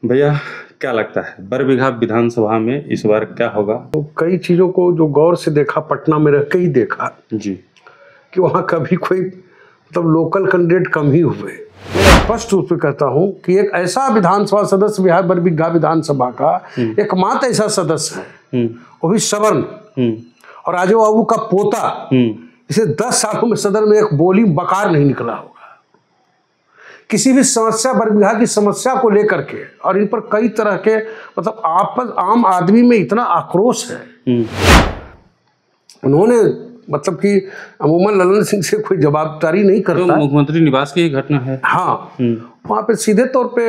भैया, क्या लगता है बरबीघा विधानसभा में इस बार क्या होगा? तो कई चीज़ों को जो गौर से देखा, पटना में रह के ही देखा जी। कि वहाँ कभी कोई लोकल कैंडिडेट कम ही हुए। मैं स्पष्ट रूप से कहता हूँ कि एक ऐसा विधानसभा सदस्य बिहार बरबीघा विधानसभा का एकमात्र ऐसा सदस्य है, वो भी सवर्ण और राजू बाबू का पोता, इसे 10 सालों में सदन में एक बोली बकार नहीं निकला होगा। किसी भी समस्या, बरबीघा की समस्या को लेकर के, और इन पर कई तरह के आम आदमी में इतना आक्रोश है। उन्होंने कि अमूमन ललन सिंह से कोई जवाबदारी नहीं करता। तो मुख्यमंत्री निवास की घटना है। हाँ, वहाँ पे सीधे तौर पे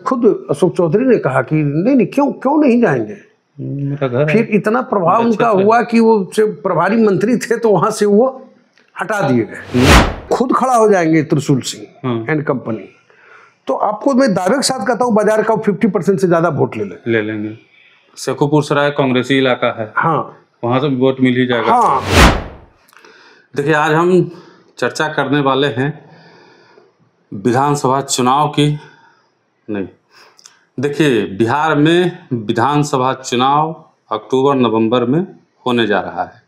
खुद अशोक चौधरी ने कहा कि नहीं, क्यों नहीं जाएंगे, मेरा घर फिर इतना प्रभाव उनका हुआ कि वो प्रभारी मंत्री थे तो वहां से वो हटा दिए गए। खुद खड़ा हो जाएंगे त्रिशूल सिंह एंड कंपनी, तो आपको मैं दावे के साथ कहता हूँ बाजार का 50% से ज्यादा वोट ले लेंगे। शेखोपुर सराय कांग्रेसी इलाका है। हाँ, वहां से वोट मिल ही जाएगा। हाँ। देखिए, आज हम चर्चा करने वाले हैं विधानसभा चुनाव की। नहीं, देखिए, बिहार में विधानसभा चुनाव अक्टूबर नवंबर में होने जा रहा है,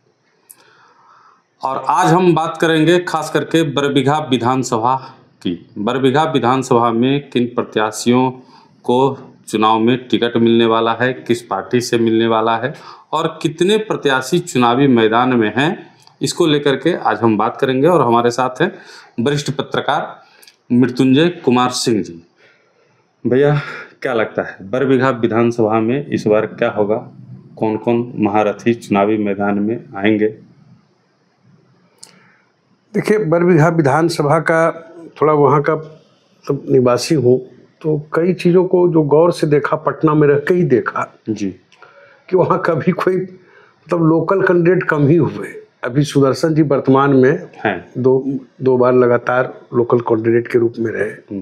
और आज हम बात करेंगे खास करके बरबीघा विधानसभा की। बरबीघा विधानसभा में किन प्रत्याशियों को चुनाव में टिकट मिलने वाला है, किस पार्टी से मिलने वाला है, और कितने प्रत्याशी चुनावी मैदान में हैं, इसको लेकर के आज हम बात करेंगे। और हमारे साथ हैं वरिष्ठ पत्रकार मृत्युंजय कुमार सिंह जी। भैया, क्या लगता है बरबीघा विधानसभा में इस बार क्या होगा? कौन कौन महारथी चुनावी मैदान में आएंगे? देखिए, बरबीघा विधानसभा का थोड़ा वहाँ का निवासी हूँ, तो कई चीज़ों को जो गौर से देखा, पटना में रह के ही देखा जी, कि वहाँ कभी कोई लोकल कैंडिडेट कम ही हुए। अभी सुदर्शन जी वर्तमान में हैं, दो बार लगातार लोकल कैंडिडेट के रूप में रहे,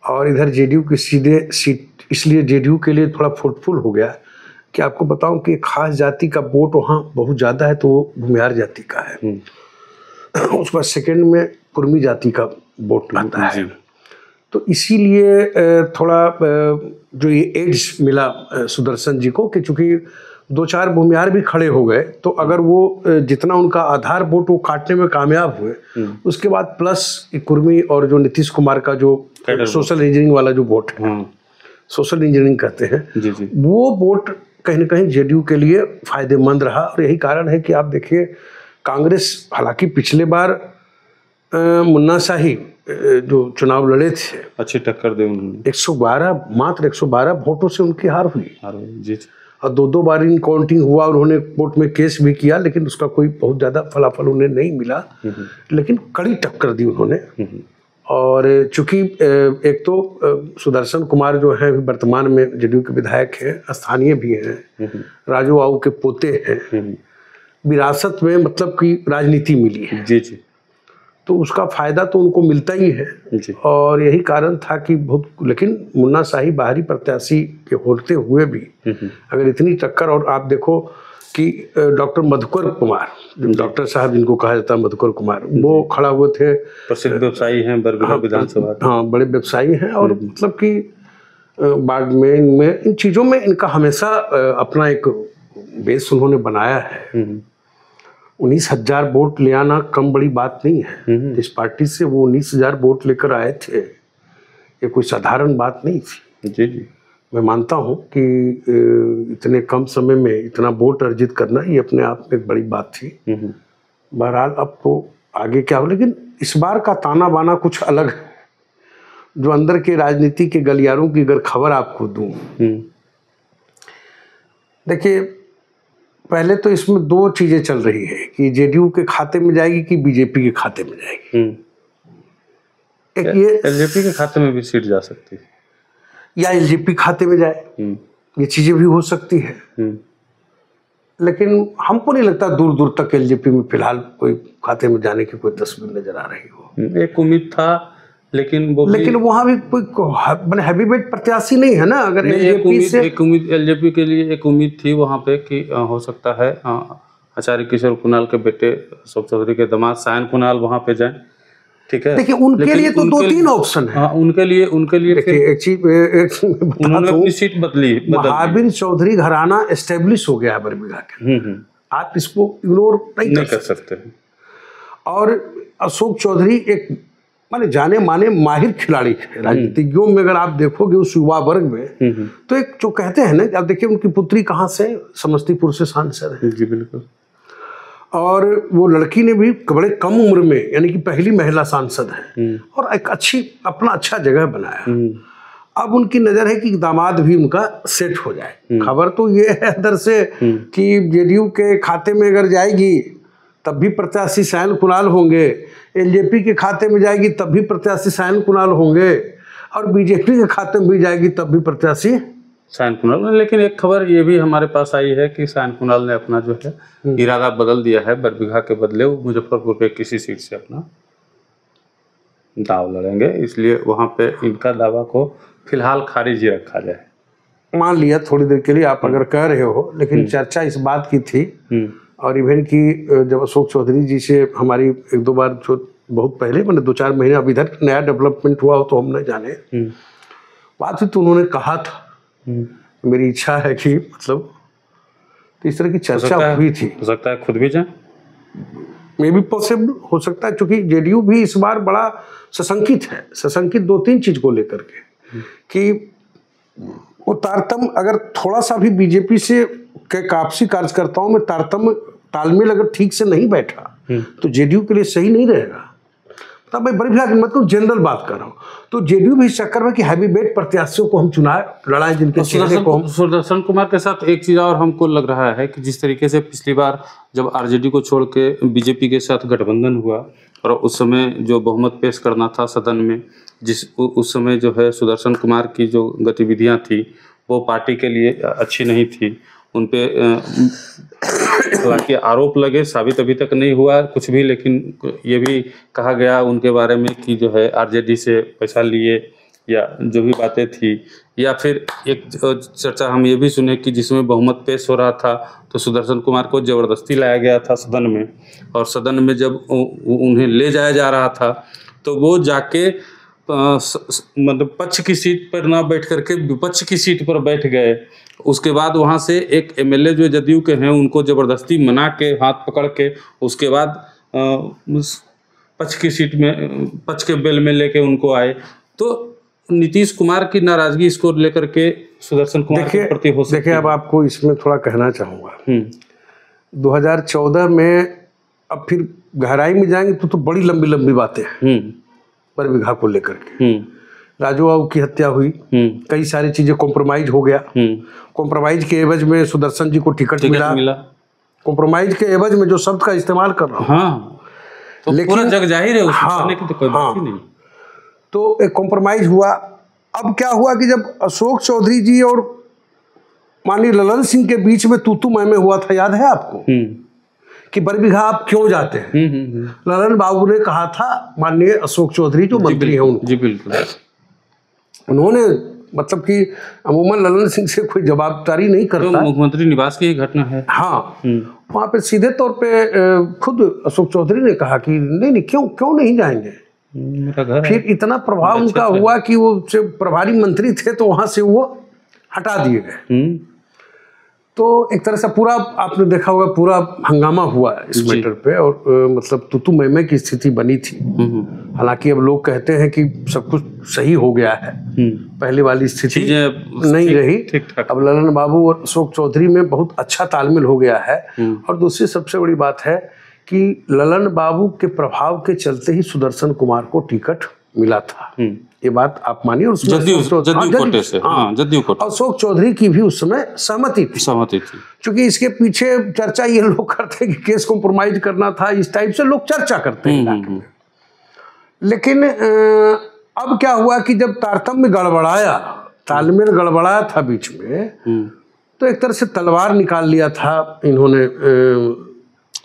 और इधर जेडीयू की सीधे सीट, इसलिए जेडीयू के लिए थोड़ा फ्रूटफुल हो गया कि आपको बताऊं कि खास जाति का वोट वहाँ बहुत ज़्यादा है, तो वो भूमिहार जाति का है। उसके बाद सेकेंड में कुर्मी जाति का वोट आता है, तो इसीलिए थोड़ा जो ये एड्स मिला सुदर्शन जी को कि चूंकि 2-4 भूमिहार भी खड़े हो गए, तो अगर वो जितना उनका आधार वोट वो काटने में कामयाब हुए, उसके बाद प्लस कुर्मी और जो नीतीश कुमार का जो सोशल इंजीनियरिंग वाला जो वोट है, सोशल इंजीनियरिंग कहते हैं, वो वोट कहीं ना कहीं जेडीयू के लिए फायदेमंद रहा। और यही कारण है कि आप देखिए, कांग्रेस हालांकि पिछले बार मुन्ना शाही जो चुनाव लड़े थे, अच्छी टक्कर दे उन्होंने। मात्र 112 वोटों से उनकी हार हुई। जी, और 2 बार इन काउंटिंग हुआ, और उन्होंने कोर्ट में केस भी किया, लेकिन उसका कोई बहुत ज़्यादा फलाफल उन्हें नहीं मिला, लेकिन कड़ी टक्कर दी उन्होंने। और चूंकि एक तो सुदर्शन कुमार जो है वर्तमान में जेडीयू के विधायक हैं, स्थानीय भी हैं, राजू बाबू के पोते हैं, विरासत में कि राजनीति मिली है। जी, तो उसका फायदा तो उनको मिलता ही है। और यही कारण था कि लेकिन मुन्ना शाही बाहरी प्रत्याशी के होते हुए भी अगर इतनी टक्कर, और आप देखो कि डॉक्टर मधुकर कुमार, डॉक्टर साहब जिनको कहा जाता है मधुकर कुमार, वो खड़ा हुए थे। प्रसिद्ध व्यवसायी हैं बरबीघा विधानसभा। हाँ, बड़े व्यवसायी हैं, और कि बाड़मेर में इन चीज़ों में इनका हमेशा अपना एक बेस उन्होंने बनाया है। 19,000 वोट ले आना कम बड़ी बात नहीं है। इस पार्टी से वो 19,000 वोट लेकर आए थे, ये कोई साधारण बात नहीं थी। जी, मैं मानता हूँ कि इतने कम समय में इतना वोट अर्जित करना ये अपने आप में एक बड़ी बात थी। बहरहाल अब तो आगे क्या हो, लेकिन इस बार का ताना बाना कुछ अलग है। जो अंदर के राजनीति के गलियारों की अगर खबर आपको दूं, देखिए, पहले तो इसमें 2 चीजें चल रही है कि जेडीयू के खाते में जाएगी कि बीजेपी के खाते में जाएगी। एक ये एलजेपी के खाते में भी सीट जा सकती है, या एलजेपी खाते में जाए, ये चीजें भी हो सकती है। लेकिन हमको नहीं लगता दूर दूर तक एलजेपी में फिलहाल कोई खाते में जाने की कोई तस्वीर नजर आ रही हो। एक उम्मीद था, लेकिन वहाँ भी कोई हैवीवेट प्रत्याशी नहीं है ना। अगर एक उम्मीद एलजेपी के लिए एक उम्मीद थी वहाँ पे कि हो सकता है आचार्य किशोर कुणाल के बेटे अशोक चौधरी के दामाद सायन कुणाल वहाँ पे जाएं, ठीक है। देखिए उनके लिए तो 2-3 ऑप्शन है। हाँ, उनके लिए देखिए एक चीज उन्होंने अपनी सीट बदली। महाबिन चौधरी घराना एस्टेब्लिश हो गया है बरबीघा के, आप इसको इग्नोर नहीं कर सकते। और अशोक चौधरी एक माने जाने माने माहिर खिलाड़ी है राजनीतिज्ञों में। अगर आप देखोगे उस युवा वर्ग में तो एक जो कहते हैं ना, आप देखिए उनकी पुत्री कहाँ से, समस्तीपुर से सांसद है। जी बिल्कुल। और वो लड़की ने भी बड़े कम उम्र में, यानी कि पहली महिला सांसद है, और एक अपना अच्छा जगह बनाया। अब उनकी नजर है कि दामाद भी उनका सेट हो जाए। खबर तो ये है अंदर से कि जेडीयू के खाते में अगर जाएगी तब भी प्रत्याशी सायन कुणाल होंगे, एलजेपी के खाते में जाएगी तब भी प्रत्याशी सायन कुणाल होंगे, और बीजेपी के खाते में भी जाएगी तब भी प्रत्याशी सायन कुणाल। लेकिन एक खबर ये भी हमारे पास आई है कि सायन कुणाल ने अपना जो है इरादा बदल दिया है। बरबीघा के बदले वो मुजफ्फरपुर के किसी सीट से अपना दाव लड़ेंगे, इसलिए वहाँ पे इनका दावा को फिलहाल खारिज ही रखा जाए। मान लिया थोड़ी देर के लिए आप अगर कह रहे हो, लेकिन चर्चा इस बात की थी, और इवन की जब अशोक चौधरी जी से हमारी 1-2 बार, जो बहुत पहले मैंने 2-4 महीने, अब इधर नया डेवलपमेंट हुआ हो तो हम न जाने, बात हुई तो उन्होंने कहा था मेरी इच्छा है कि मतलब, तो इस तरह की चर्चा हुई थी। हो सकता है खुद भी जाए, मे भी पॉसिबल हो सकता है, क्योंकि जेडीयू भी इस बार बड़ा सशंकित है। सशंकित 2-3 चीज को लेकर के कि वो तारतम्य अगर थोड़ा सा भी बीजेपी से के कापसी कार्यकर्ताओं में तालमेल अगर ठीक से नहीं बैठा तो जेडीयू के लिए सही नहीं रहेगा। तब मैं बड़ी मतलब जनरल बात कर रहा हूँ, तो जेडीयू भी इस चक्कर में कि हैवी वेट प्रत्याशियों को हम चुनाए लड़ाएं, जिनके चेहरे को हम। सुदर्शन कुमार के साथ एक चीज और हमको लग रहा है कि जिस तरीके से पिछली बार जब आरजेडी को छोड़ के बीजेपी के साथ गठबंधन हुआ और उस समय जो बहुमत पेश करना था सदन में, उस समय जो है सुदर्शन कुमार की जो गतिविधियां थी वो पार्टी के लिए अच्छी नहीं थी। उन पे हालांकि आरोप लगे, साबित अभी तक नहीं हुआ कुछ भी, लेकिन ये भी कहा गया उनके बारे में कि जो है आरजेडी से पैसा लिए या जो भी बातें थी, या फिर एक चर्चा हम ये भी सुने कि जिसमें बहुमत पेश हो रहा था तो सुदर्शन कुमार को जबरदस्ती लाया गया था सदन में, और सदन में जब उन्हें ले जाया जा रहा था तो वो जाके मतलब पक्ष की सीट पर ना बैठ करके विपक्ष की सीट पर बैठ गए। उसके बाद वहाँ से एक एमएलए जो जदयू के हैं उनको जबरदस्ती मना के हाथ पकड़ के उसके बाद पक्ष की सीट में, पक्ष के बेल में लेके उनको आए। तो नीतीश कुमार की नाराजगी इसको लेकर के सुदर्शन कुमार के प्रति हो सकती है। देखिए अब आपको इसमें थोड़ा कहना चाहूँगा, 2014 में अब फिर गहराई में जाएंगे तो बड़ी लंबी लंबी बातें हैं बरबीघा को लेकर के। राजू बाबू की हत्या हुई, कई सारी चीजें कॉम्प्रोमाइज हो गया। कॉम्प्रोमाइज के एवज में सुदर्शन जी को टिकट मिला। कॉम्प्रोमाइज के एवज में जो शब्द का इस्तेमाल कर रहा हूँ, हाँ, तो लेकिन पूरा जग जाहिर है उसमें की तो कोई बात ही नहीं। तो एक कॉम्प्रोमाइज हुआ। अब क्या हुआ कि जब अशोक चौधरी जी और माननीय ललन सिंह के बीच में तू मैं हुआ था, याद है आपको, कि बरबीघा आप क्यों जाते हैं? ललन बाबू ने कहा था, माननीय अशोक चौधरी जो मंत्री हैं उनको, जी बिल्कुल, उन्होंने मतलब कि अमूमन ललन सिंह से कोई जवाबदारी नहीं करता, तो मुख्यमंत्री निवास की घटना है। हाँ, वहाँ पे सीधे तौर पे खुद अशोक चौधरी ने कहा कि नहीं क्यों नहीं जाएंगे, मेरा घर। फिर इतना प्रभाव उनका हुआ कि वो प्रभारी मंत्री थे तो वहाँ से वो हटा दिए गए। तो एक तरह से पूरा आपने देखा होगा पूरा हंगामा हुआ इस मैटर पे, और मतलब तू मैं की स्थिति बनी थी। हालांकि अब लोग कहते हैं कि सब कुछ सही हो गया है, पहले वाली स्थिति नहीं रही। अब ललन बाबू और अशोक चौधरी में बहुत अच्छा तालमेल हो गया है। और दूसरी सबसे बड़ी बात है कि ललन बाबू के प्रभाव के चलते ही सुदर्शन कुमार को टिकट मिला था, ये बात आप मानिए। अशोक चौधरी की भी उस समय सहमति थी। क्योंकि इसके पीछे चर्चा ये लोग करते हैं कि केस कॉम्प्रोमाइज करना था, इस टाइप से लोग चर्चा करते हैं। लेकिन अब क्या हुआ कि जब तारतम्य गड़बड़ाया, तालमेल गड़बड़ाया था बीच में, तो एक तरह से तलवार निकाल लिया था इन्होंने,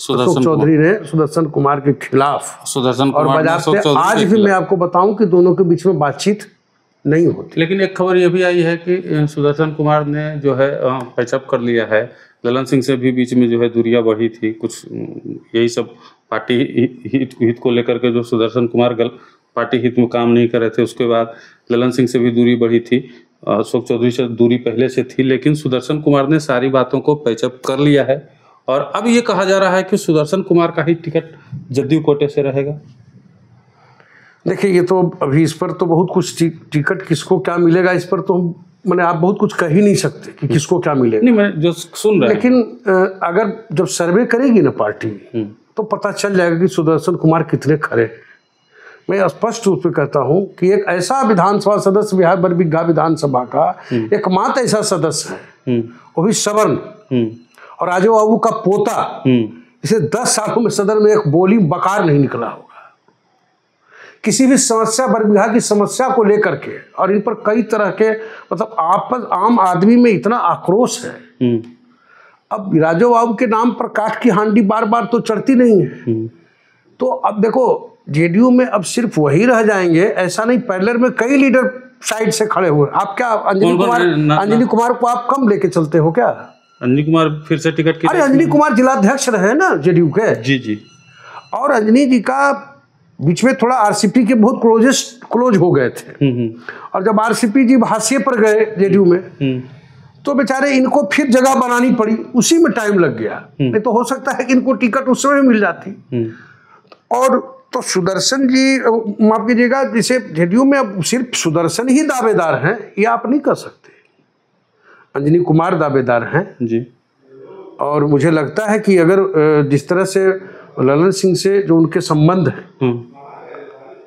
अशोक चौधरी ने सुदर्शन कुमार के खिलाफ। और बजाते आज भी मैं आपको बताऊं कि दोनों के बीच में बातचीत नहीं होती। लेकिन एक खबर ये भी आई है कि सुदर्शन कुमार ने जो है पैचअप कर लिया है, ललन सिंह से भी बीच में जो है दूरियां बढ़ी थी, कुछ यही सब पार्टी हित को लेकर के जो सुदर्शन कुमार पार्टी हित में काम नहीं कर रहे थे। उसके बाद ललन सिंह से भी दूरी बढ़ी थी, अशोक चौधरी से दूरी पहले से थी, लेकिन सुदर्शन कुमार ने सारी बातों को पैचअप कर लिया है और अब ये कहा जा रहा है कि सुदर्शन कुमार का ही टिकट जदयू कोटे से रहेगा। देखिए, ये तो अभी इस पर तो बहुत कुछ टिकट किसको क्या मिलेगा इस पर तो मैंने आप बहुत कुछ कह ही नहीं सकते कि किसको क्या मिलेगा। नहीं, मैं जो सुन रहा लेकिन अगर जब सर्वे करेगी ना पार्टी तो पता चल जाएगा कि सुदर्शन कुमार कितने खरे हैं। मैं स्पष्ट रूप से कहता हूं कि एक ऐसा विधानसभा सदस्य बिहार बरबीघा विधानसभा का एकमात्र ऐसा सदस्य है, वो भी सवर्ण और राजू बाबू का पोता, इसे 10 सालों में सदन में एक बोली बकार नहीं निकला होगा किसी भी समस्या, बरबीघा की समस्या को लेकर के। और इन पर कई तरह के मतलब आपस आम आदमी में इतना आक्रोश है। अब राजू बाबू के नाम पर काठ की हांडी बार बार तो चढ़ती नहीं है। तो अब देखो, जेडीयू में अब सिर्फ वही रह जाएंगे ऐसा नहीं, पैरेलल में कई लीडर साइड से खड़े हुए। आप क्या अंजनी कुमार को आप कम लेके चलते हो क्या? अंजनी कुमार फिर से टिकट की? अरे अंजनी कुमार जिलाध्यक्ष रहे ना जेडीयू के। जी जी। और अंजनी जी का बीच में थोड़ा आरसीपी के बहुत क्लोज हो गए थे और जब आरसीपी जी हाशिए पर गए जेडीयू में तो बेचारे इनको फिर जगह बनानी पड़ी, उसी में टाइम लग गया। नहीं तो हो सकता है कि इनको टिकट उस समय मिल जाती। और तो सुदर्शन जी माफ कीजिएगा, जिसे जेडीयू में अब सिर्फ सुदर्शन ही दावेदार हैं ये आप नहीं कर सकते, अंजनी कुमार दावेदार हैं जी। और मुझे लगता है कि अगर जिस तरह से ललन सिंह से जो उनके संबंध हैं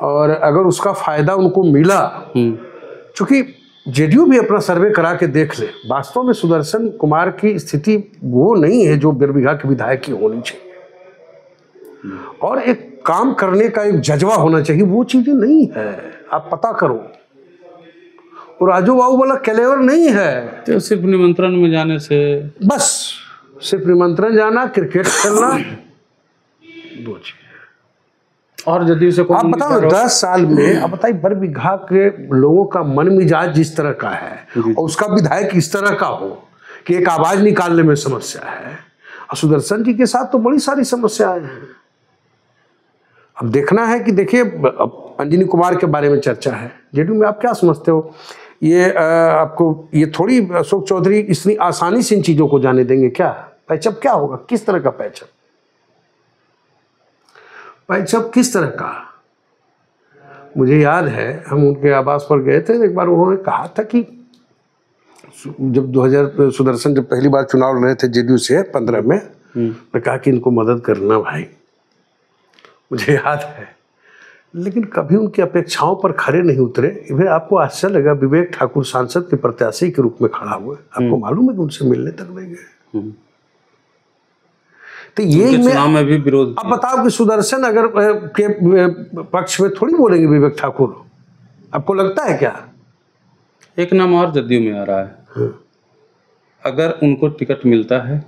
और अगर उसका फायदा उनको मिला, चूंकि जेडीयू भी अपना सर्वे करा के देख ले, वास्तव में सुदर्शन कुमार की स्थिति वो नहीं है जो बरबीघा के विधायक की होनी चाहिए और एक काम करने का एक जज्बा होना चाहिए, वो चीजें नहीं है। आप पता करो, और राजू बाबू वाला कैलेवर नहीं है। तो सिर्फ निमंत्रण में जाने से, बस सिर्फ निमंत्रण जाना, क्रिकेट खेलना, दो चीज। और जदयू से आप बताओ 10 साल में, अब बताइए बरबीघा के लोगों का मन मिजाज जिस तरह का है और उसका विधायक इस तरह का हो कि एक आवाज निकालने में समस्या है। और सुदर्शन जी के साथ तो बड़ी सारी समस्याएं हैं। अब देखना है कि देखिए, अंजनी कुमार के बारे में चर्चा है जेडीयू में, आप क्या समझते हो? ये आपको ये थोड़ी अशोक चौधरी इतनी आसानी से इन चीजों को जाने देंगे क्या? पैचअप क्या होगा? किस तरह का पैचअप किस तरह का? मुझे याद है हम उनके आवास पर गए थे, एक बार उन्होंने कहा था कि जब 2000 सुदर्शन जब पहली बार चुनाव लड़ रहे थे जेडीयू से 15 में, मैं कहा कि इनको मदद करना भाई, मुझे याद है। लेकिन कभी उनकी अपेक्षाओं पर खरे नहीं उतरे। फिर आपको आश्चर्य लगा, विवेक ठाकुर सांसद के प्रत्याशी के रूप में खड़ा हुए, आपको मालूम है कि उनसे मिलने तक नहीं गए। तो ये में भी विरोध। अब बताओ कि सुदर्शन अगर के पक्ष में थोड़ी बोलेंगे विवेक ठाकुर, आपको लगता है क्या? एक नाम और जदयू में आ रहा है, अगर उनको टिकट मिलता है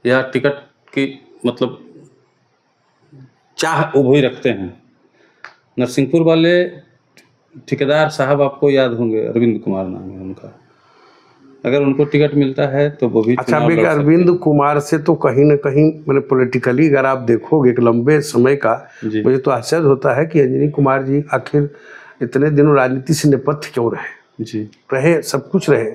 या टिकट की मतलब चाह उभोई रखते हैं, नरसिंहपुर वाले ठेकेदार साहब आपको याद होंगे, अरविंद कुमार नाम है उनका। अगर उनको टिकट मिलता है तो वो भी अच्छा। अरविंद कुमार से तो कहीं ना कहीं मैंने पॉलिटिकली अगर आप देखोगे एक लंबे समय का, मुझे तो आश्चर्य होता है कि अंजनी कुमार जी आखिर इतने दिनों राजनीति से नेपथ्य क्यों रहे, सब कुछ रहे,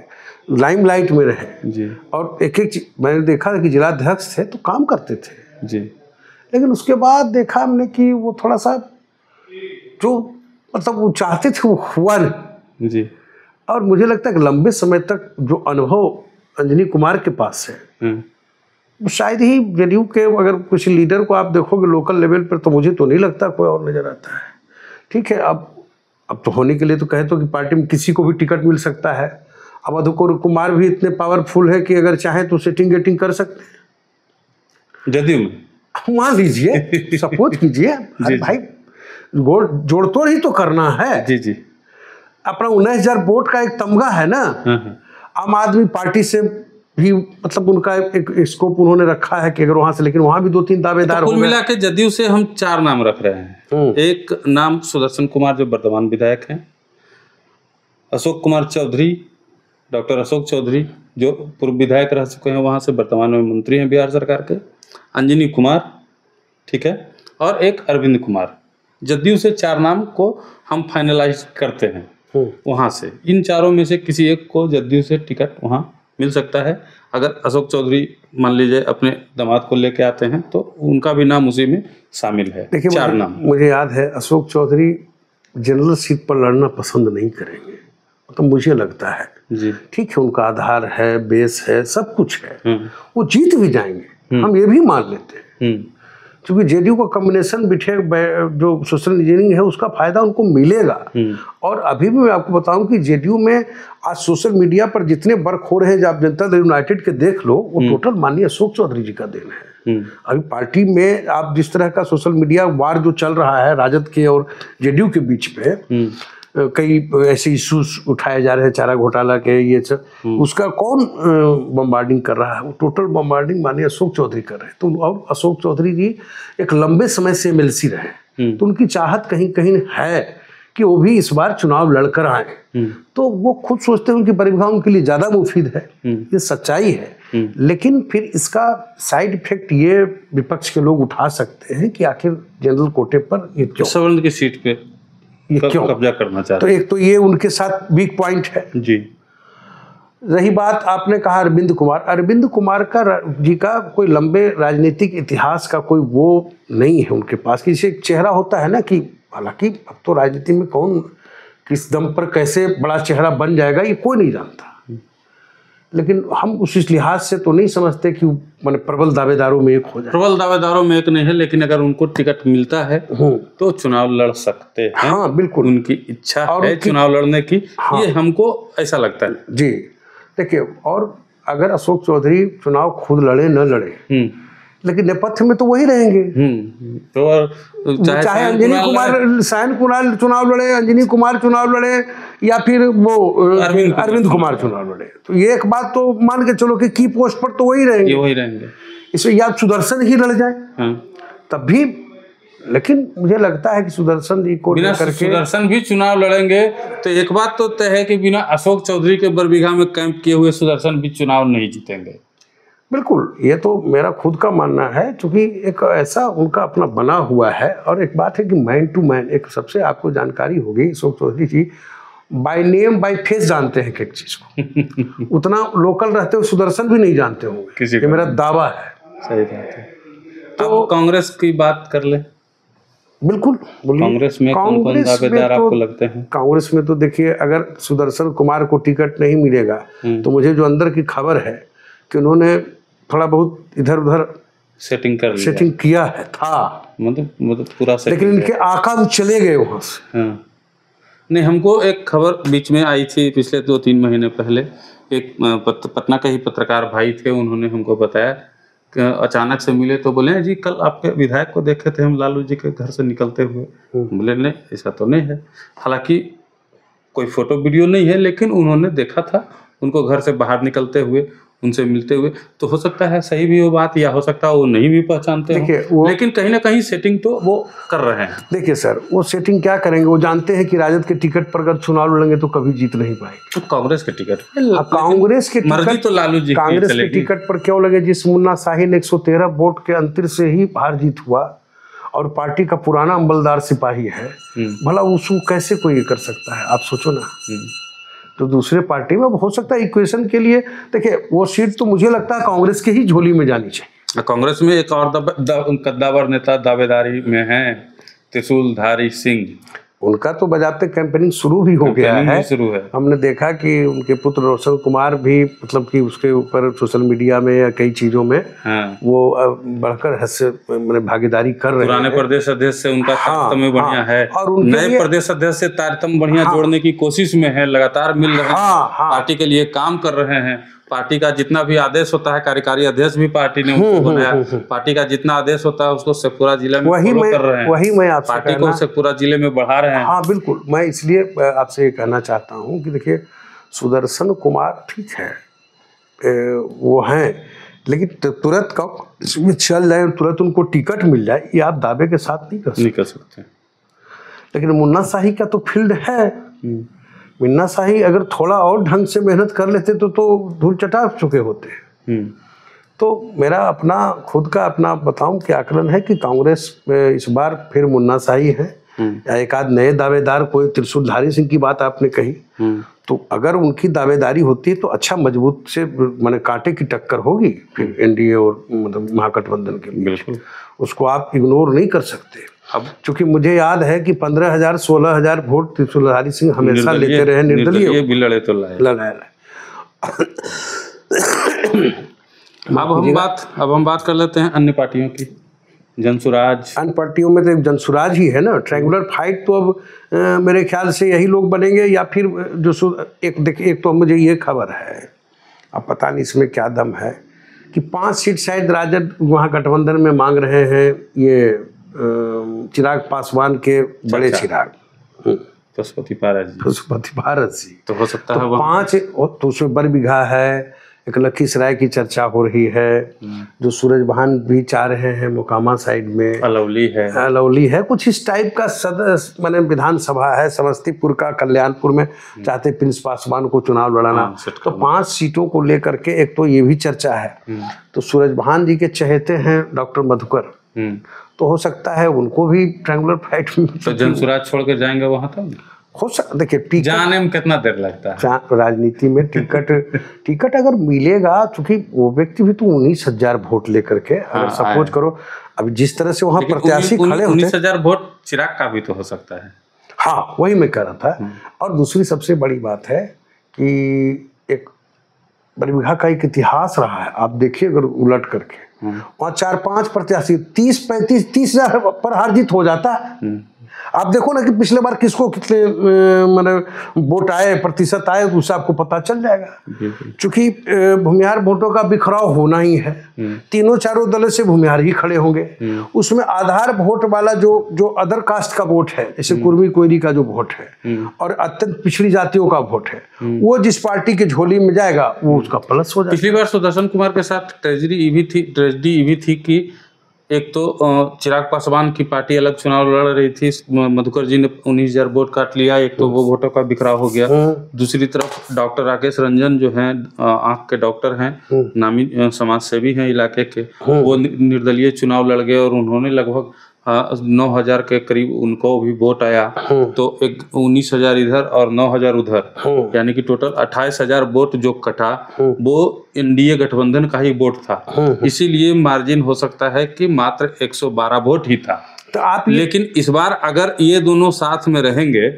लाइमलाइट में रहे जी। और एक चीज मैंने देखा कि जिलाध्यक्ष थे तो काम करते थे जी, लेकिन उसके बाद देखा हमने कि वो थोड़ा सा जो मतलब वो चाहते थे वो हुआ नहीं जी। और मुझे लगता है कि लंबे समय तक जो अनुभव अंजनी कुमार के पास है, शायद ही जेडीयू के अगर कुछ लीडर को आप देखोगे लोकल लेवल पर, तो मुझे तो नहीं लगता कोई और नजर आता है। ठीक है, अब तो होने के लिए तो कहे तो कि पार्टी में किसी को भी टिकट मिल सकता है। अब मधुकर कुमार भी इतने पावरफुल है कि अगर चाहे तो सेटिंग गेटिंग कर सकते हैं जदयू में। मान लीजिए, सपोज कीजिए भाई, जोड़ तोड़ ही तो करना है जी जी। अपना 19,000 वोट का एक तमगा है ना, आम आदमी पार्टी से भी मतलब उनका एक स्कोप उन्होंने रखा है कि अगर वहां से, लेकिन वहां भी 2-3 दावेदार तो कुल मिला के जदयू से हम 4 नाम रख रहे हैं। एक नाम सुदर्शन कुमार जो वर्तमान विधायक हैं, अशोक कुमार चौधरी, डॉक्टर अशोक चौधरी जो पूर्व विधायक रह चुके हैं, वहां से वर्तमान में मंत्री हैं बिहार सरकार के, अंजनी कुमार, ठीक है, और एक अरविंद कुमार। जदयू से 4 नाम को हम फाइनलाइज करते हैं वहाँ से। इन चारों में से किसी एक को जदयू से टिकट वहाँ मिल सकता है। अगर अशोक चौधरी मान लीजिए अपने दामाद को लेके आते हैं तो उनका भी नाम उसी में शामिल है। देखिए 4 नाम मुझे याद है अशोक चौधरी जनरल सीट पर लड़ना पसंद नहीं करेंगे, तो मुझे लगता है जी। ठीक है, उनका आधार है, बेस है, सब कुछ है, वो जीत भी जाएंगे, हम ये भी मान लेते हैं। क्योंकि जेडीयू का कॉम्बिनेशन बिठे जो सोशल इंजीनियरिंग है उसका फायदा उनको मिलेगा। और अभी भी मैं आपको बताऊं कि जेडीयू में आज सोशल मीडिया पर जितने वर्क हो रहे हैं, जब जनता दल यूनाइटेड के देख लो, वो टोटल माननीय अशोक चौधरी जी का देन है। अभी पार्टी में आप जिस तरह का सोशल मीडिया वार जो चल रहा है राजद के और जेडीयू के बीच में, कई ऐसे इश्यूज उठाए जा रहे हैं, चारा घोटाला के, ये सब, उसका कौन बम्बार्डिंग कर रहा है? वो टोटल बम्बार्डिंग माननीय अशोक चौधरी कर रहे हैं। तो अब अशोक चौधरी जी एक लंबे समय से एमएलसी रहे, तो उनकी चाहत कहीं कहीं है कि वो भी इस बार चुनाव लड़कर आए। तो वो खुद सोचते हैं उनकी प्रतिभा उनके लिए ज्यादा मुफीद है, ये सच्चाई है। लेकिन फिर इसका साइड इफेक्ट ये विपक्ष के लोग उठा सकते हैं कि आखिर जनरल कोटे पर ये क्यों, सवर्ण की सीट पे ये क्यों कब्जा करना चाहते? तो एक तो ये उनके साथ वीक पॉइंट है जी। रही बात आपने कहा अरविंद कुमार का जी का कोई लंबे राजनीतिक इतिहास का कोई वो नहीं है उनके पास। किसी एक चेहरा होता है ना कि हालांकि अब तो राजनीति में कौन किस दम पर कैसे बड़ा चेहरा बन जाएगा ये कोई नहीं जानता, लेकिन हम उस लिहाज से तो नहीं समझते कि मैंने प्रबल दावेदारों में एक हो जाए। प्रबल दावेदारों में एक नहीं है, लेकिन अगर उनको टिकट मिलता है तो चुनाव लड़ सकते हैं। हाँ बिल्कुल, उनकी इच्छा है चुनाव लड़ने की। हाँ, ये हमको ऐसा लगता है जी। देखिए, और अगर अशोक चौधरी चुनाव खुद लड़े न लड़े, लेकिन नेपथ्य में तो वही रहेंगे। तो चाहे सायन कुमार चुनाव लड़े, अंजनी कुमार चुनाव लड़े, या फिर वो अरविंद कुमार चुनाव लड़े, तो ये एक बात तो मान के चलो कि की पोस्ट पर तो वही रहेंगे। इसमें या सुदर्शन ही लड़ जाए तब भी, लेकिन मुझे लगता है कि सुदर्शन जी को सुदर्शन भी चुनाव लड़ेंगे तो एक बात तो तय है कि बिना अशोक चौधरी के बरबीघा में कैंप किए हुए सुदर्शन भी चुनाव नहीं जीतेंगे। बिल्कुल, ये तो मेरा खुद का मानना है, क्योंकि एक ऐसा उनका अपना बना हुआ है। और एक बात है कि मैन टू मैन, एक सबसे आपको जानकारी होगी, अशोक चौधरी जी बाय नेम बाय फेस जानते हैं एक चीज को, उतना लोकल रहते हुए सुदर्शन भी नहीं जानते होंगे, ये मेरा दावा है। सही बात है। तो कांग्रेस की बात कर ले। बिल्कुल, कांग्रेस में कौन-कौन दावेदार आपको लगते हैं? कांग्रेस में तो देखिए, अगर सुदर्शन कुमार को टिकट नहीं मिलेगा तो मुझे जो अंदर की खबर है कि उन्होंने थोड़ा बहुत इधर उधर सेटिंग किया है था, मतलब पूरा, लेकिन इनके आका भी चले गए वहां से। नहीं, हमको एक खबर बीच में आई थी पिछले 2-3 महीने पहले, एक पटना के ही पत्रकार भाई थे, उन्होंने हमको बताया कि अचानक से मिले तो बोले जी कल आपके विधायक को देखे थे हम लालू जी के घर से निकलते हुए। बोले नहीं, ऐसा तो नहीं है। हालांकि कोई फोटो वीडियो नहीं है, लेकिन उन्होंने देखा था उनको घर से बाहर निकलते हुए, उनसे मिलते हुए। तो हो सकता है सही भी हो बात, या हो सकता है वो नहीं भी पहचानते हो, लेकिन कहीं ना कहीं सेटिंग तो वो कर रहे हैं। देखिए सर, वो सेटिंग क्या करेंगे, वो जानते हैं कि राजद के टिकट पर अगर चुनाव लड़ेंगे तो कभी जीत नहीं पाएंगे। तो कांग्रेस के टिकट, कांग्रेस के मर्जी तो लालू जी, कांग्रेस के टिकट पर क्यों लगे? जिस मुन्ना शाही ने 113 वोट के अंतर से ही हार जीत हुआ, और पार्टी का पुराना अमलदार सिपाही है, भला उसको कैसे कोई कर सकता है? आप सोचो ना। तो दूसरे पार्टी में हो सकता है इक्वेशन के लिए, देखिए वो सीट तो मुझे लगता है कांग्रेस के ही झोली में जानी चाहिए। कांग्रेस में एक और कद्दावर नेता दावेदारी में है, त्रिशूलधारी सिंह। उनका तो बजाते कैंपेनिंग शुरू भी हो गया है। हमने देखा कि उनके पुत्र रोशन कुमार भी, मतलब कि उसके ऊपर सोशल मीडिया में या कई चीजों में वो बढ़कर मैंने भागीदारी कर रहे हैं। पुराने प्रदेश अध्यक्ष से उनका तारतम्य बढ़िया है, और नए प्रदेश अध्यक्ष से तारतम्य बढ़िया जोड़ने की कोशिश में है, लगातार मिल रहे हैं, पार्टी के लिए काम कर रहे हैं। पार्टी का जितना भी आदेश होता है, कार्यकारी अध्यक्ष भी पार्टी ने उनको बनाया, पार्टी का जितना आदेश होता है उसको शेखपुरा जिले में फॉलो कर रहे हैं। वही मैं आपसे पार्टी को शेखपुरा जिले में बढ़ा रहे हैं। हाँ बिल्कुल, मैं इसलिए आपसे ये कहना चाहता हूँ कि देखिए, सुदर्शन कुमार ठीक है, वो हैं, लेकिन तुरंत कब चल जाए, तुरंत उनको टिकट मिल जाए, ये आप दावे के साथ नहीं कर सकते। लेकिन मुन्ना शाही का तो फील्ड है। मुन्ना शाही अगर थोड़ा और ढंग से मेहनत कर लेते तो धूल चटा चुके होते। तो मेरा अपना खुद का अपना बताऊं कि आकलन है कि कांग्रेस इस बार फिर मुन्नाशाही है, या एक आध नए दावेदार, कोई त्रिशूलधारी सिंह की बात आपने कही, तो अगर उनकी दावेदारी होती है तो अच्छा मजबूत से माने कांटे की टक्कर होगी फिर एनडीए और मतलब महागठबंधन के बीच। बिल्कुल, उसको आप इग्नोर नहीं कर सकते। अब चूंकि मुझे याद है कि 15,000 16,000 वोट त्रिशूलधारी सिंह हमेशा लेते रहे, निर्दलीय भी लड़े तो लगाया। अब हम बात कर लेते हैं अन्य पार्टियों की। जनसुराज, अन्य पार्टियों में तो एक जनसुराज ही है ना। ट्रायंगुलर फाइट तो अब मेरे ख्याल से यही लोग बनेंगे, या फिर जो एक देखिए, एक तो मुझे ये खबर है, अब पता नहीं इसमें क्या दम है, कि 5 सीट शायद राजद वहाँ गठबंधन में मांग रहे हैं, ये चिराग पासवान के बड़े चिराग पशुपति पारस जी, तो हो सकता है 5, तो उसमें बरबीघा है, एक लखीसराय की चर्चा हो रही है, जो सूरजभान भी चाह रहे हैं मोकामा साइड में, अलौली है कुछ इस टाइप का सदस्य माने विधानसभा है, समस्तीपुर का, कल्याणपुर में चाहते प्रिंस पासवान को चुनाव लड़ाना। तो 5 सीटों को लेकर के एक तो ये भी चर्चा है। तो सूरजभान जी के चहेते हैं डॉक्टर मधुकर, तो हो सकता है उनको भी ट्रायंगुलर फाइट में, तो जनसुराज छोड़ के जाएंगे वहां तक हो सकता। देखिए जाने में कितना देर लगता है राजनीति में, टिकट अगर मिलेगा, क्योंकि वो व्यक्ति भी तो 19,000 वोट लेकर के, अगर सपोज करो अब जिस तरह से वहाँ प्रत्याशी खड़े होते, 19,000 वोट चिराग का भी तो हो सकता है। हाँ, वही मैं कह रहा था। और दूसरी सबसे बड़ी बात है कि एक बरबीघा का एक इतिहास रहा है, आप देखिए अगर उलट करके वहाँ 4-5 प्रत्याशी 30,000 पर हार जीत हो जाता है। आप देखो ना कि पिछले बार किसको कितने मतलब वोट आए, प्रतिशत आए, उससे आपको पता चल जाएगा। क्योंकि भूमिहार वोटों का बिखराव होना ही है, तीनों चारों दलों से भूमिहार ही खड़े होंगे। उसमें आधार वोट वाला जो अदर कास्ट का वोट है, जैसे कुर्मी कोयरी का जो वोट है और अत्यंत पिछड़ी जातियों का वोट है, वो जिस पार्टी के झोली में जाएगा वो उसका प्लस हो जाएगा। पिछली बार सुदर्शन कुमार के साथ ट्रेजेडी ये भी थी कि एक तो चिराग पासवान की पार्टी अलग चुनाव लड़ रही थी, मधुकर जी ने 19,000 वोट काट लिया, एक तो वो वोटों का बिखराव हो गया। दूसरी तरफ डॉक्टर राकेश रंजन जो हैं, आंख के डॉक्टर हैं, नामी समाज सेवी हैं इलाके के, वो निर्दलीय चुनाव लड़ गए और उन्होंने लगभग 9,000 के करीब उनको भी वोट आया। तो एक 19,000 इधर और 9,000 उधर, यानी कि टोटल 28,000 वोट जो कटा वो एनडीए गठबंधन का ही वोट था। इसीलिए मार्जिन हो सकता है कि मात्र 112 वोट ही था। तो आप लेकिन इस बार अगर ये दोनों साथ में रहेंगे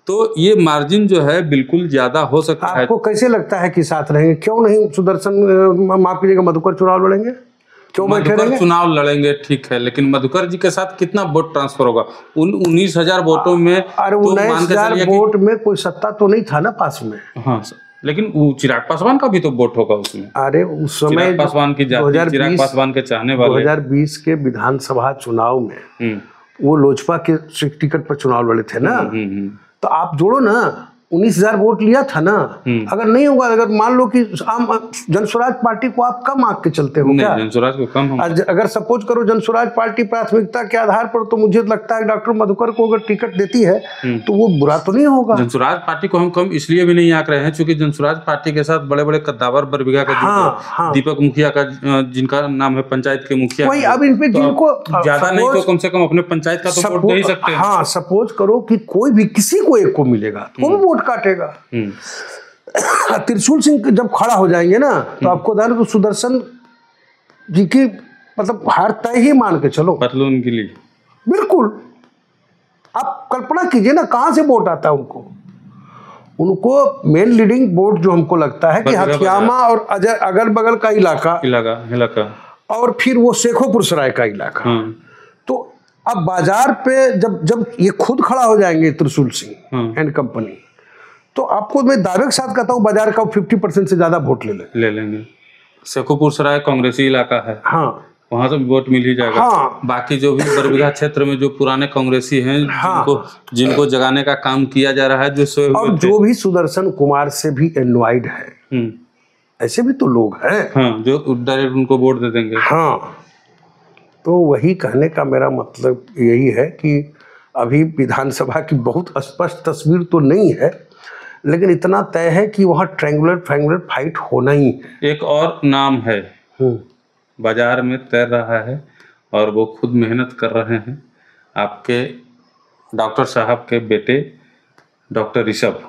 तो ये मार्जिन जो है बिल्कुल ज्यादा हो सकता है। आपको कैसे लगता है कि साथ रहेंगे? क्यों नहीं सुदर्शन, माफ कीजिएगा, मधुकर चुनाव लड़ेंगे? क्यों बैठे रहेंगे? चुनाव लड़ेंगे ठीक है, लेकिन मधुकर जी के साथ कितना वोट ट्रांसफर होगा उन 19,000 वोटों में? अरे 19,000 वोट में कोई सत्ता तो नहीं था ना पास में। हाँ, लेकिन चिराग पासवान का भी तो वोट होगा उसमें। अरे उस समय पासवान की जाति, चिराग पासवान के चाहने वाले 2020 के विधानसभा चुनाव में वो लोजपा के टिकट पर चुनाव लड़े थे ना। तो आप जोड़ो ना, 19,000 वोट लिया था ना। अगर नहीं होगा, अगर मान लो कि आम जनसुराज पार्टी को आप कम आंक के चलते हो क्या? जनसुराज को कम हम अगर सपोज करो जनसुराज पार्टी प्राथमिकता के आधार पर, तो मुझे लगता है डॉक्टर मधुकर को अगर टिकट देती है तो वो बुरा तो नहीं होगा। जनसुराज पार्टी को हम कम इसलिए भी नहीं आंक रहे हैं क्योंकि जनसुराज पार्टी के साथ बड़े बड़े कद्दावर बरबीघा का दीपक मुखिया का, जिनका नाम है पंचायत के मुखिया, वही अब इन पे जिनको ज्यादा नहीं तो कम से कम अपने पंचायत का तो वोट दे ही सकते हैं। हाँ, सपोज करो कि कोई भी किसी को एक को मिलेगा तो वो वोट काटेगा। त्रिशूल सिंह जब खड़ा हो जाएंगे ना, तो आपको ध्यान, तो सुदर्शन जी की मतलब हार तय ही मान के चलो, पतलून के लिए। बिल्कुल, आप कल्पना कीजिए ना कहां से वोट आता है उनको मेन लीडिंग वोट जो हमको लगता है कि हथियामा और अगल बगल का इलाका और फिर वो शेखोपुर सराय का इलाका। तो अब बाजार पे जब ये खुद खड़ा हो जाएंगे त्रिशूल सिंह एंड कंपनी, तो आपको मैं दावे के साथ कहता हूँ बाजार का 50% से ज्यादा वोट ले लेंगे। शेखोपुर सराय कांग्रेसी इलाका है, हाँ, वहां से वोट मिल ही जाएगा। हाँ। बाकी जो भी बरबीघा क्षेत्र में जो पुराने कांग्रेसी हैं, जिनको जगाने का काम किया जा रहा है, जो भी सुदर्शन कुमार से भी एनवाइड है, ऐसे भी तो लोग हैं जो डायरेक्ट उनको वोट दे देंगे। हाँ, तो वही कहने का मेरा मतलब यही है कि अभी विधानसभा की बहुत स्पष्ट तस्वीर तो नहीं है, लेकिन इतना तय है कि वहाँ ट्रायंगुलर फाइट होना ही है। एक और नाम है बाजार में तैर रहा है और वो खुद मेहनत कर रहे हैं, आपके डॉक्टर साहब के बेटे डॉक्टर ऋषभ।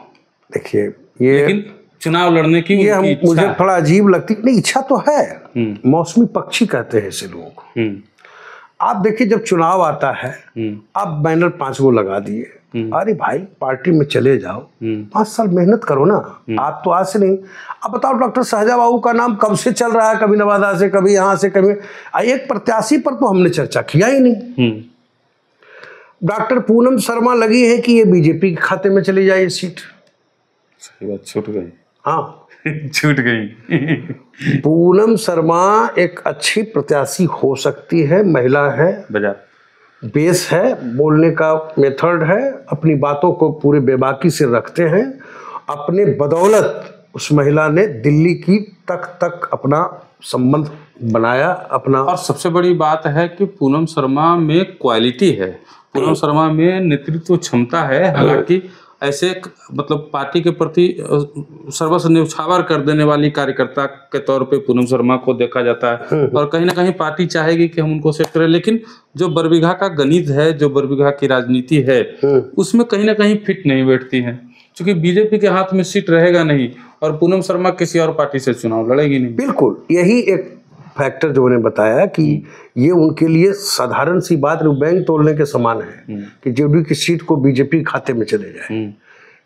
देखिए ये लेकिन चुनाव लड़ने की ये इच्छा मुझे है। थोड़ा अजीब लगती, नहीं इच्छा तो है, मौसमी पक्षी कहते हैं ऐसे लोगों को। आप देखिए जब चुनाव आता है, आप बैनर 5 गो लगा दिए, अरे भाई पार्टी में चले जाओ, 5 साल मेहनत करो ना। आप तो आज से नहीं, अब बताओ डॉक्टर शाहजहां का नाम कब से चल रहा है, कभी नवादा से, कभी यहाँ से, कभी एक प्रत्याशी पर तो हमने चर्चा किया ही नहीं। डॉक्टर पूनम शर्मा लगी है कि ये बीजेपी के खाते में चली जाए ये सीट। सही बात, छूट गई। हाँ छूट गई। पूनम शर्मा एक अच्छी प्रत्याशी हो सकती है, महिला है, बेस है, बोलने का मेथड है, अपनी बातों को पूरे बेबाकी से रखते हैं। अपने बदौलत उस महिला ने दिल्ली की तक अपना संबंध बनाया अपना। और सबसे बड़ी बात है कि पूनम शर्मा में क्वालिटी है, पूनम शर्मा में नेतृत्व क्षमता है। हालांकि ऐसे मतलब पार्टी के प्रति सर्वस्व न्यौछावर कर देने वाली कार्यकर्ता के तौर पे पूनम शर्मा को देखा जाता है, और कहीं ना कहीं पार्टी चाहेगी कि हम उनको सेट करें, लेकिन जो बरबीघा का गणित है, जो बरबीघा की राजनीति है, उसमें कहीं ना कहीं फिट नहीं बैठती है, क्योंकि बीजेपी के हाथ में सीट रहेगा नहीं और पूनम शर्मा किसी और पार्टी से चुनाव लड़ेगी नहीं। बिल्कुल, यही एक फैक्टर जो मैंने बताया कि ये उनके लिए साधारण सी बात, बैंक तोड़ने के समान है कि जेडीयू की सीट को बीजेपी खाते में चले जाए।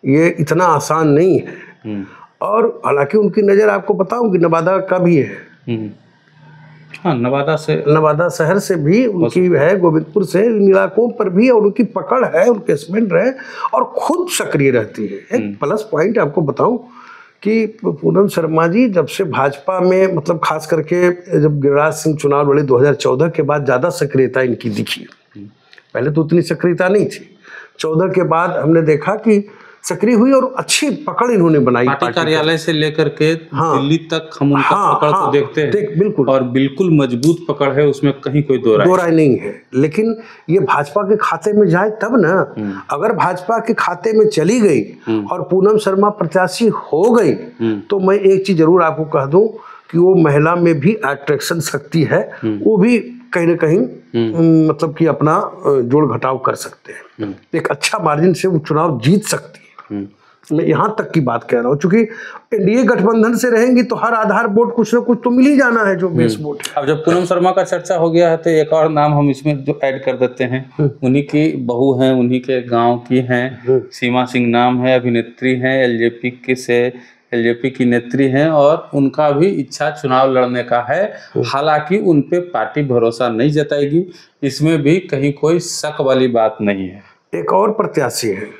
ये इतना आसान नहीं है। और हालांकि उनकी नज़र आपको बताऊं कि नवादा का भी है। हाँ, नवादा शहर से भी उनकी है, गोविंदपुर से, इन इलाकों पर भी, और उनकी पकड़ है, उनके स्पेंड है और खुद सक्रिय रहती है। एक प्लस पॉइंट आपको बताऊं कि पूनम शर्मा जी जब से भाजपा में, मतलब खास करके जब गिरिराज सिंह चुनाव लड़े 2014 के बाद, ज़्यादा सक्रियता इनकी दिखी। पहले तो उतनी सक्रियता नहीं थी, 14 के बाद हमने देखा कि सक्रिय हुई और अच्छी पकड़ इन्होंने बनाई। पार्टी कार्यालय से लेकर के दिल्ली तक हम उनका पकड़ को देखते हैं। बिल्कुल, और बिल्कुल मजबूत पकड़ है, उसमें कहीं कोई दो राय नहीं है। लेकिन ये भाजपा के खाते में जाए तब ना। अगर भाजपा के खाते में चली गई और पूनम शर्मा प्रत्याशी हो गई, तो मैं एक चीज जरूर आपको कह दूं कि वो महिला में भी अट्रैक्शन शक्ति है, वो भी कहीं ना कहीं मतलब कि अपना जोड़ घटाव कर सकते हैं। एक अच्छा मार्जिन से वो चुनाव जीत सकती है। मैं यहाँ तक की बात कह रहा हूँ, क्योंकि एनडीए गठबंधन से रहेंगी तो हर आधार वोट कुछ ना कुछ तो मिल ही जाना है, जो बेस वोट है। अब जब पूनम शर्मा का चर्चा हो गया है तो एक और नाम हम इसमें जो ऐड कर देते हैं, उन्हीं की बहू हैं, उन्हीं के गांव की हैं, सीमा सिंह नाम है, अभिनेत्री हैं, एलजेपी की नेत्री हैं, और उनका भी इच्छा चुनाव लड़ने का है। हालांकि उन पे पार्टी भरोसा नहीं जताएगी, इसमें भी कहीं कोई शक वाली बात नहीं है। एक और प्रत्याशी है,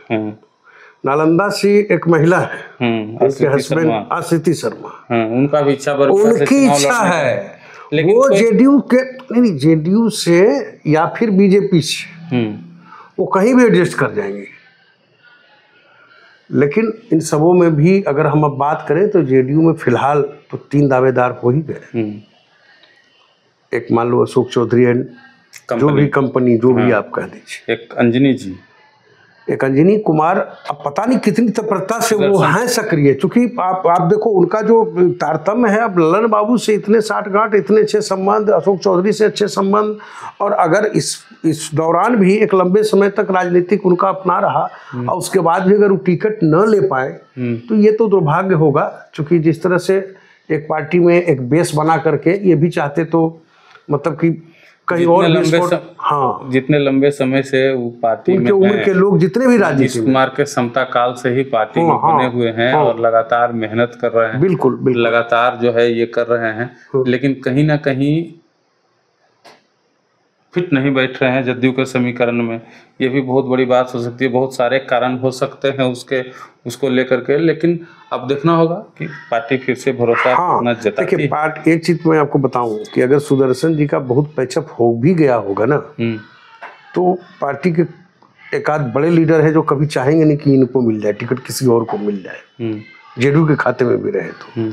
नालंदा से एक महिला है, उनके हस्बैंड आकृति शर्मा, उनका भी इच्छा, उनकी इच्छा है, लेकिन वो जेडीयू के नहीं, जेडीयू से या फिर बीजेपी से, वो कहीं भी एडजस्ट कर जाएंगे। लेकिन इन सबों में भी अगर हम अब बात करें तो जेडीयू में फिलहाल तो 3 दावेदार हो ही गए। एक मान लो अशोक चौधरी एंड जो भी कंपनी, जो भी आप कह दीजिए, एक अंजनी कुमार, अब पता नहीं कितनी तत्परता से वो हैं सक्रिय, क्योंकि आप देखो उनका जो तारतम्य है, अब ललन बाबू से इतने साठगांठ, इतने अच्छे संबंध, अशोक चौधरी से अच्छे संबंध, और अगर इस दौरान भी एक लंबे समय तक राजनीतिक उनका अपना रहा और उसके बाद भी अगर वो टिकट न ले पाए तो ये तो दुर्भाग्य होगा। क्योंकि जिस तरह से एक पार्टी में एक बेस बना करके ये भी चाहते तो मतलब कि कहीं और जितने लंबे समय से वो पार्टी में उम्र के लोग जितने भी राजनीति कुमार के समता काल से ही पार्टी में बने हुए हैं और लगातार मेहनत कर रहे हैं, बिल्कुल लगातार जो है ये कर रहे हैं, लेकिन कहीं ना कहीं फिट नहीं बैठ रहे हैं जदयू के समीकरण में। ये भी बहुत बड़ी बात हो सकती है, बहुत सारे कारण हो सकते हैं उसको लेकर के, लेकिन अब देखना होगा कि पार्टी फिर से भरोसा न जताती है। देखिए, एक चीज मैं आपको बताऊं कि अगर सुदर्शन जी का बहुत पैचअप हो भी गया होगा ना, तो पार्टी के एक आध बड़े लीडर है जो कभी चाहेंगे नहीं कि इनको मिल जाए टिकट, किसी और को मिल जाए, जेडीयू के खाते में भी रहे तो।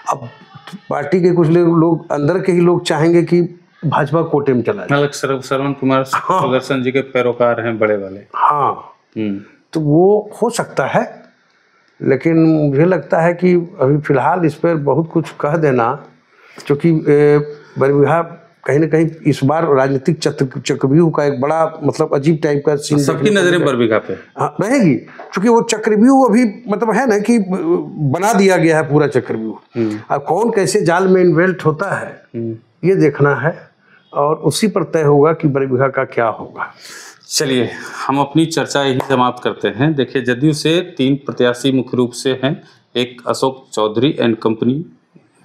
अब पार्टी के कुछ लोग अंदर के ही लोग चाहेंगे कि भाजपा कोटे में चला जाए। श्रवण कुमार सुदर्शन जी के पैरोकार हैं बड़े वाले। तो वो हो सकता है, लेकिन मुझे लगता है कि अभी फिलहाल इस पर बहुत कुछ कह देना क्योंकि बरबीघा कहीं ना कहीं इस बार राजनीतिक चक्रव्यूह का एक बड़ा मतलब अजीब टाइप का सीन सबकी नजरें बरबीघा पे रहेगी, क्योंकि वो चक्रव्यूह अभी मतलब है ना कि बना दिया गया है पूरा चक्रव्यूह। अब कौन कैसे जाल में इन्वेल्ट होता है ये देखना है, और उसी पर तय होगा कि बरबीघा का क्या होगा। चलिए हम अपनी चर्चा यही समाप्त करते हैं। देखिए जदयू से 3 प्रत्याशी मुख्य रूप से हैं, एक अशोक चौधरी एंड कंपनी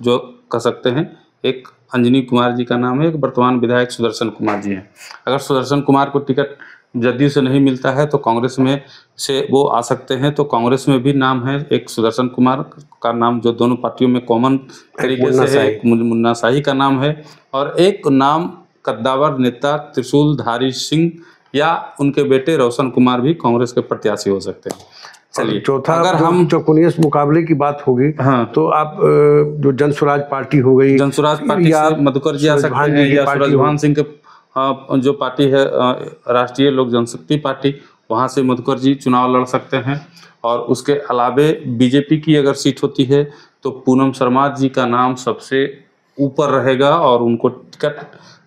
जो कह सकते हैं, एक अंजनी कुमार जी का नाम है, एक वर्तमान विधायक सुदर्शन कुमार जी हैं। अगर सुदर्शन कुमार को टिकट जदयू से नहीं मिलता है तो कांग्रेस में से वो आ सकते हैं, तो कांग्रेस में भी नाम है, एक सुदर्शन कुमार का नाम जो दोनों पार्टियों में कॉमन तरीके से है, एक मुन्ना शाही का नाम है, और एक नाम कद्दावर नेता त्रिशूलधारी सिंह या उनके बेटे रोशन कुमार भी कांग्रेस के प्रत्याशी हो सकते हैं। चलिए चौथा अगर हम चौकोनियस मुकाबले की बात होगी, हाँ, तो आप जो जन स्वराज पार्टी हो गई, जन स्वराज पार्टी से मधुकर जी आ सकते हैं, या सूरजभान सिंह के जो पार्टी है राष्ट्रीय लोक जनशक्ति पार्टी, वहाँ से मधुकर जी चुनाव लड़ सकते हैं। और उसके अलावे बीजेपी की अगर सीट होती है तो पूनम शर्मा जी का नाम सबसे ऊपर रहेगा, और उनको टिकट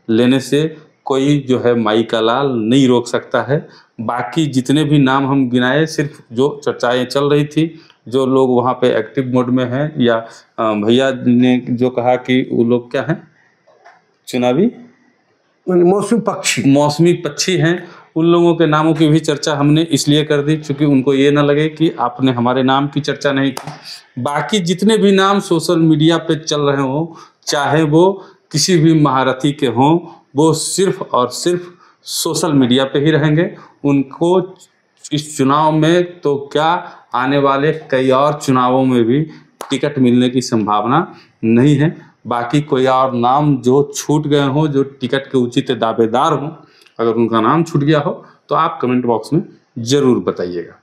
लेने से कोई जो है माई का लाल नहीं रोक सकता है। बाकी जितने भी नाम हम गिनाए सिर्फ जो चर्चाएं चल रही थी, जो लोग वहाँ पे एक्टिव मोड में हैं, या भैया ने जो कहा कि वो लोग क्या हैं, चुनावी मौसमी पक्षी हैं, उन लोगों के नामों की भी चर्चा हमने इसलिए कर दी क्योंकि उनको ये ना लगे कि आपने हमारे नाम की चर्चा नहीं की। बाकी जितने भी नाम सोशल मीडिया पे चल रहे हों, चाहे वो किसी भी महारथी के हों, वो सिर्फ और सिर्फ सोशल मीडिया पे ही रहेंगे। उनको इस चुनाव में तो क्या, आने वाले कई और चुनावों में भी टिकट मिलने की संभावना नहीं है। बाकी कोई और नाम जो छूट गए हों, जो टिकट के उचित दावेदार हों, अगर उनका नाम छूट गया हो तो आप कमेंट बॉक्स में ज़रूर बताइएगा।